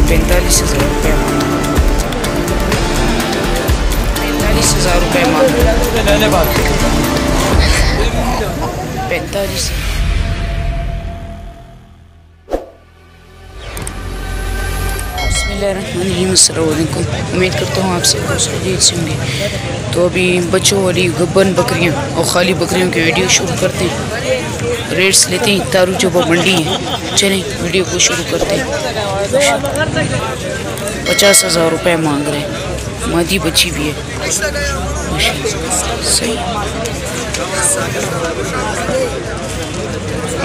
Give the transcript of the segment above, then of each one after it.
45,000 रुपये मांग 45,000 रुपये मांग 45। बिस्मिल्लाहिर्रहमानिर्रहीम। उम्मीद करता हूँ आप सब खैरियत से होंगे। तो अभी बच्चों वाली गब्बन बकरियाँ और खाली बकरियों की वीडियो शुरू करते हैं। रेट्स लेते हैं। तारू जबा मंडी है। चलें वीडियो को शुरू करते हैं। 50,000 रुपये मांग रहे हैं। मादी बच्ची भी है। सही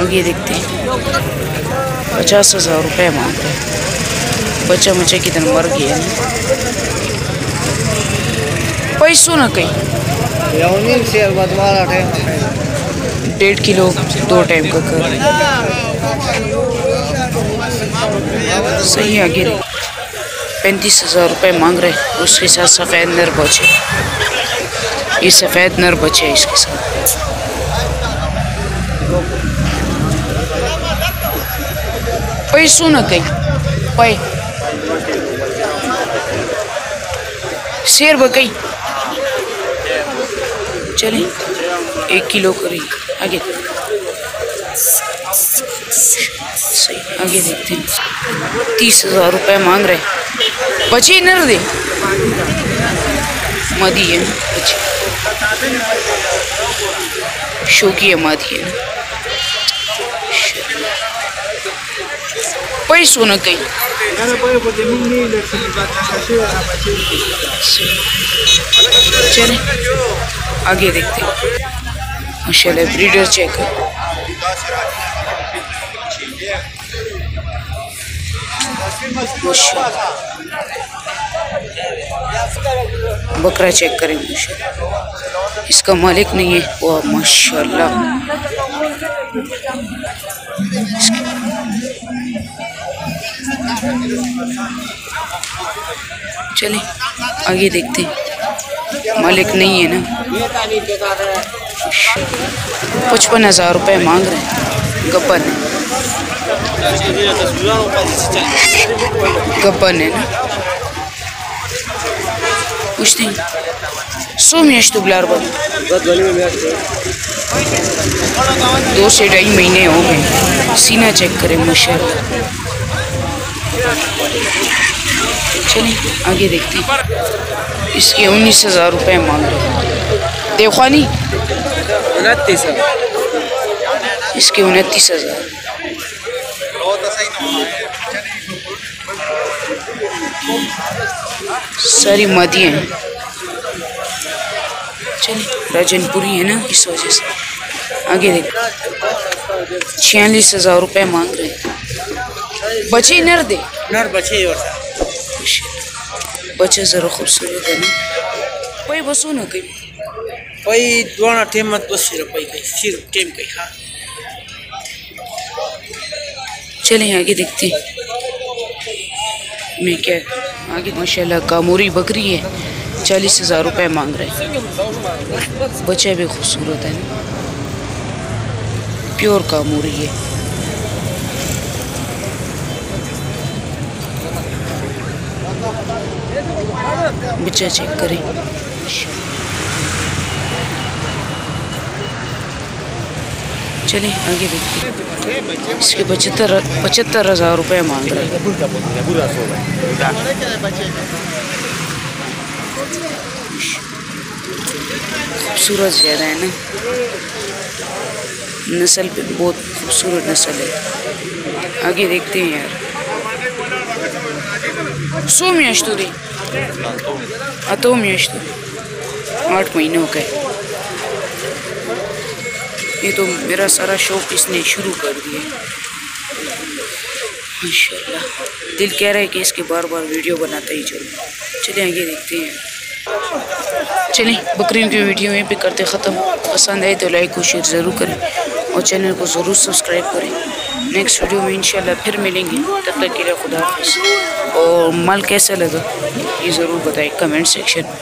आगे देखते हैं। 50,000 रुपये मांग रहे हैं। बच्चा मचा की तरह मर गया ना पैसों ना कहीं 1.5 किलो 2 टाइम का कर सही। आगे 35,000 रुपये मांग रहे। उसके साथ सफ़ेद नर बचे। ये सफ़ेद नर बचे इसके साथ। पैसों ना कहीं पै शेर बकई चले 1 किलो करें। आगे सही आगे देखते हैं। 30,000 रुपये मांग रहे। बची नर दे मादी है बची शौकी है मादी है ना पैसों न कहीं चले आगे देखते हैं। माशाल्लाह ब्रीडर चेक बकरा चेक करें। माशाल्लाह इसका मालिक नहीं है। वाह माशाल्लाह चले आगे देखते हैं। मालिक नहीं है ना। 55,000 रुपये मांग रहे हैं। गब्बन है ना पूछते हैं। 100 मियाश बुलार बन 2 से 2.5 महीने हो गए। सीना चेक करें माशाल्लाह। चलिए आगे देखते हैं। इसके 19,000 रुपये मांग रहे। देवखानी 29। इसके 29,000। सारी मादियाँ हैं। चलिए राजनपुरी है ना इस वजह से। आगे देख 46,000 रुपये मांग रहे। बचे नर दे नर बचे बच्चा ज़रा खूबसूरत है ना। कोई बसो ना कहीं कोई दोना टेम मत बस सिर्फ टेम कहीं। हाँ चलें आगे देखते हैं। मैं क्या आगे माशाल्लाह कामूरी बकरी है। 40,000 रुपये मांग रहे। बच्चा भी खूबसूरत है ना। प्योर कामूरी है। बच्चा चेक करें। चलिए आगे देखते हैं। इसके 75,000 रुपये मांग रहे हैं। खूबसूरत ज़्यादा है ना। नस्ल पे बहुत खूबसूरत नस्ल है। आगे देखते हैं यार। 100 मियाश तो दे तो मियाश तो 8 महीनों का है। ये तो मेरा सारा शौक इसने शुरू कर दिया माशाल्लाह। दिल कह रहा है कि इसके बार बार वीडियो बनाता ही चलो। चलिए आगे देखते हैं। चलिए बकरियों की वीडियो में भी करते ख़त्म। पसंद आए तो लाइक और शेयर ज़रूर करें और चैनल को ज़रूर सब्सक्राइब करें। नेक्स्ट वीडियो में इंशाल्लाह फिर मिलेंगे। तब तक के लिए खुदा हाफ़िज़। और माल कैसा लगा ये ज़रूर बताएं कमेंट सेक्शन में।